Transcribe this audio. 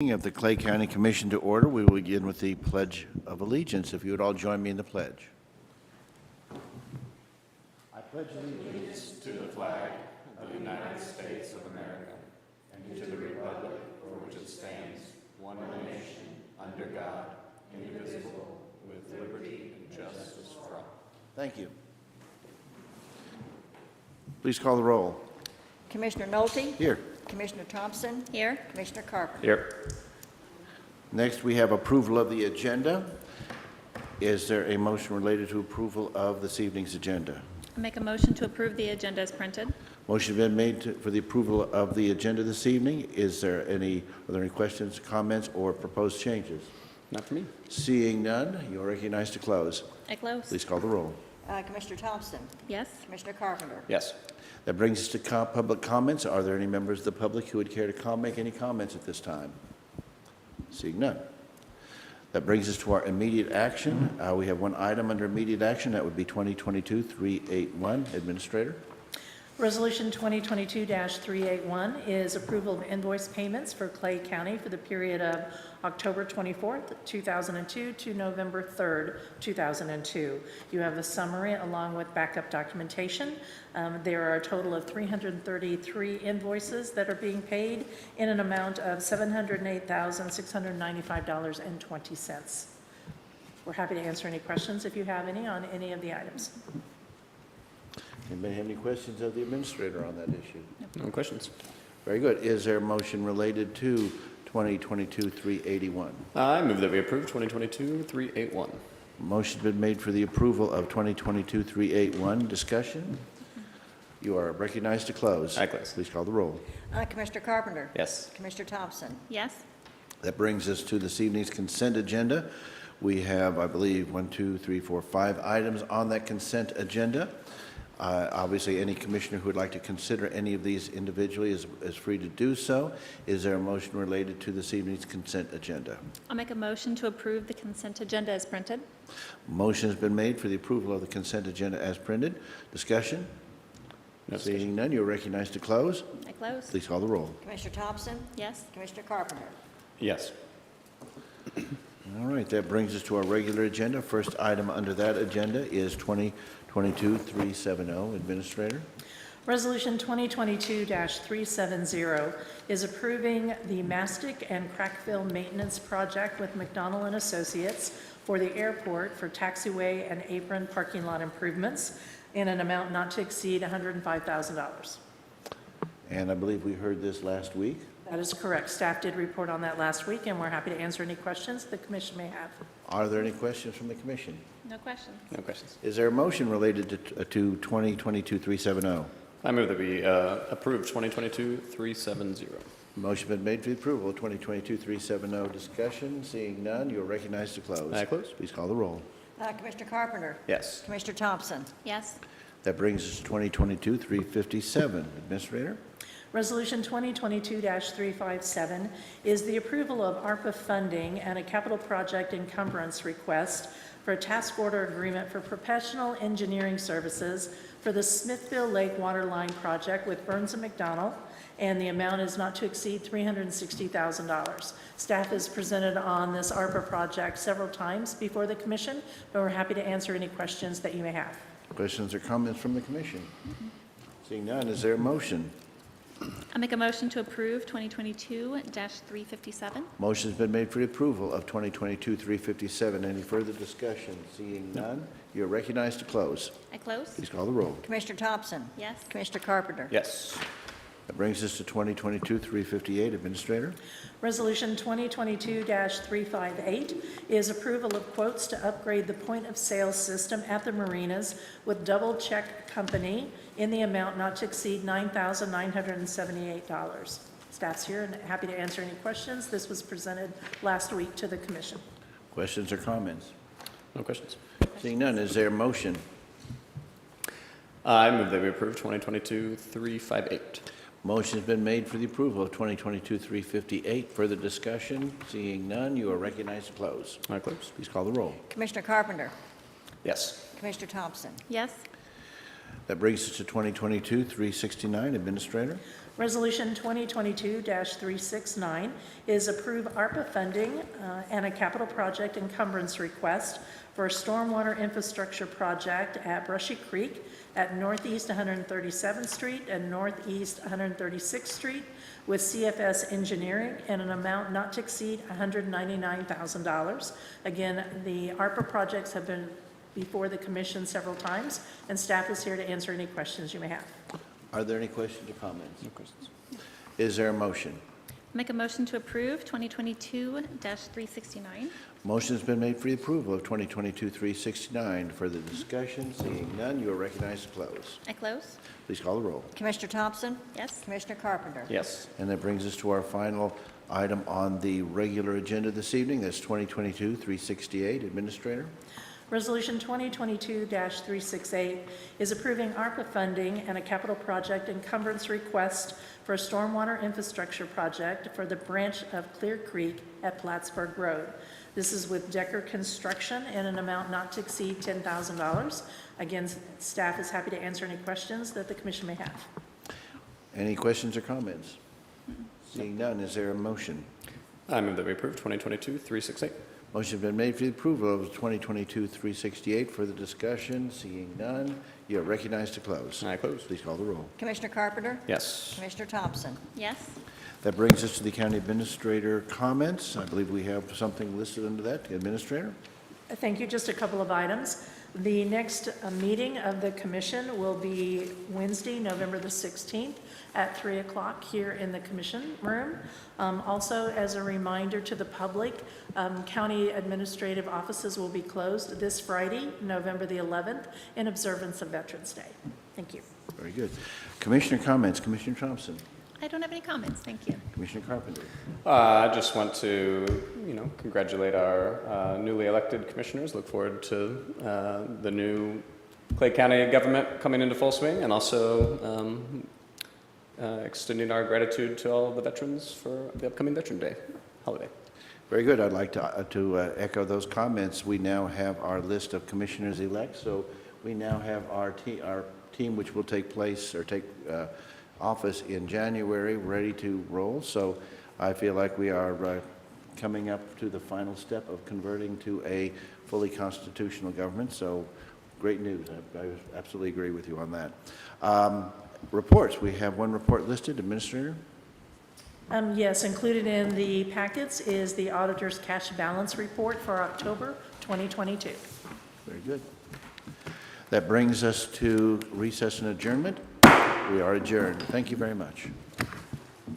Of the Clay County Commission to order. We will begin with the Pledge of Allegiance. If you would all join me in the pledge. I pledge allegiance to the flag of the United States of America and to the republic for which it stands, one nation, under God, indivisible, with liberty and justice for all. Thank you. Please call the roll. Commissioner Nolte? Here. Commissioner Thompson? Here. Commissioner Carpenter? Here. Next, we have approval of the agenda. Is there a motion related to approval of this evening's agenda? I make a motion to approve the agenda as printed. Motion has been made for the approval of the agenda this evening. Are there any questions, comments, or proposed changes? Not for me. Seeing none, you are recognized to close. I close. Please call the roll. Commissioner Thompson? Yes. Commissioner Carpenter? Yes. That brings us to public comments. Are there any members of the public who would care to make any comments at this time? Seeing none. That brings us to our immediate action. We have one item under immediate action. That would be 2022-381. Administrator. Resolution 2022-381 is approval of invoice payments for Clay County for the period of October 24th, 2002 to November 3rd, 2002. You have a summary along with backup documentation. There are a total of 333 invoices that are being paid in an amount of $708,695.20. We're happy to answer any questions if you have any on any of the items. Anybody have any questions of the administrator on that issue? No questions. Very good. Is there a motion related to 2022-381? I move that we approve 2022-381. Motion's been made for the approval of 2022-381. Discussion? You are recognized to close. Aye, close. Please call the roll. Commissioner Carpenter? Yes. Commissioner Thompson? Yes. That brings us to this evening's consent agenda. We have, I believe, 5 items on that consent agenda. Obviously, any commissioner who would like to consider any of these individually is free to do so. Is there a motion related to this evening's consent agenda? I'll make a motion to approve the consent agenda as printed. Motion has been made for the approval of the consent agenda as printed. Discussion? No discussion. Seeing none, you are recognized to close. I close. Please call the roll. Commissioner Thompson? Yes. Commissioner Carpenter? Yes. All right, that brings us to our regular agenda. First item under that agenda is 2022-370. Administrator. Resolution 2022-370 is approving the mastic and crackfill maintenance project with McDonnell and Associates for the airport for taxiway and apron parking lot improvements in an amount not to exceed $105,000. And I believe we heard this last week. That is correct. Staff did report on that last week, and we're happy to answer any questions the commission may have. Are there any questions from the commission? No questions. No questions. Is there a motion related to 2022-370? I move that we approve 2022-370. Motion been made for the approval of 2022-370. Discussion? Seeing none, you are recognized to close. Aye, close. Please call the roll. Commissioner Carpenter? Yes. Commissioner Thompson? Yes. That brings us to 2022-357. Administrator? Resolution 2022-357 is the approval of ARPA funding and a capital project encumbrance request for a task order agreement for professional engineering services for the Smithville Lake Waterline Project with Burns and McDonnell, and the amount is not to exceed $360,000. Staff has presented on this ARPA project several times before the commission, but we're happy to answer any questions that you may have. Questions or comments from the commission? Seeing none, is there a motion? I'll make a motion to approve 2022-357. Motion's been made for the approval of 2022-357. Any further discussion? Seeing none, you are recognized to close. I close. Please call the roll. Commissioner Thompson? Yes. Commissioner Carpenter? Yes. That brings us to 2022-358. Administrator? Resolution 2022-358 is approval of quotes to upgrade the point-of-sale system at the marinas with Double Check Company in the amount not to exceed $9,978. Staff's here and happy to answer any questions. This was presented last week to the commission. Questions or comments? No questions. Seeing none, is there a motion? I move that we approve 2022-358. Motion's been made for the approval of 2022-358. Further discussion? Seeing none, you are recognized to close. I close. Please call the roll. Commissioner Carpenter? Yes. Commissioner Thompson? Yes. That brings us to 2022-369. Administrator? Resolution 2022-369 is approve ARPA funding and a capital project encumbrance request for a stormwater infrastructure project at Brushy Creek at Northeast 137th Street and Northeast 136th Street with CFS Engineering in an amount not to exceed $199,000. Again, the ARPA projects have been before the commission several times, and staff is here to answer any questions you may have. Are there any questions or comments? No questions. Is there a motion? Make a motion to approve 2022-369. Motion's been made for the approval of 2022-369. Further discussion? Seeing none, you are recognized to close. I close. Please call the roll. Commissioner Thompson? Yes. Commissioner Carpenter? Yes. And that brings us to our final item on the regular agenda this evening. That's 2022-368. Administrator? Resolution 2022-368 is approving ARPA funding and a capital project encumbrance request for a stormwater infrastructure project for the branch of Clear Creek at Plattsburgh Road. This is with Decker Construction in an amount not to exceed $10,000. Again, staff is happy to answer any questions that the commission may have. Any questions or comments? Seeing none, is there a motion? I move that we approve 2022-368. Motion's been made for the approval of 2022-368. Further discussion? Seeing none, you are recognized to close. I close. Please call the roll. Commissioner Carpenter? Yes. Commissioner Thompson? Yes. That brings us to the county administrator comments. I believe we have something listed under that. Administrator? Thank you. Just a couple of items. The next meeting of the commission will be Wednesday, November the 16th at 3 o'clock here in the commission room. Also, as a reminder to the public, county administrative offices will be closed this Friday, November the 11th, in observance of Veterans Day. Thank you. Very good. Commissioner comments. Commissioner Thompson? I don't have any comments. Thank you. Commissioner Carpenter? I just want to, congratulate our newly elected commissioners. Look forward to the new Clay County government coming into full swing, and also extending our gratitude to all the veterans for the upcoming Veteran Day holiday. Very good. I'd like to echo those comments. We now have our list of commissioners-elect, so we now have our team, which will take office in January, ready to roll. So I feel like we are coming up to the final step of converting to a fully constitutional government. So great news. I absolutely agree with you on that. Reports. We have one report listed. Administrator? Yes, included in the packets is the auditor's cash balance report for October 2022. Very good. That brings us to recess and adjournment. We are adjourned. Thank you very much.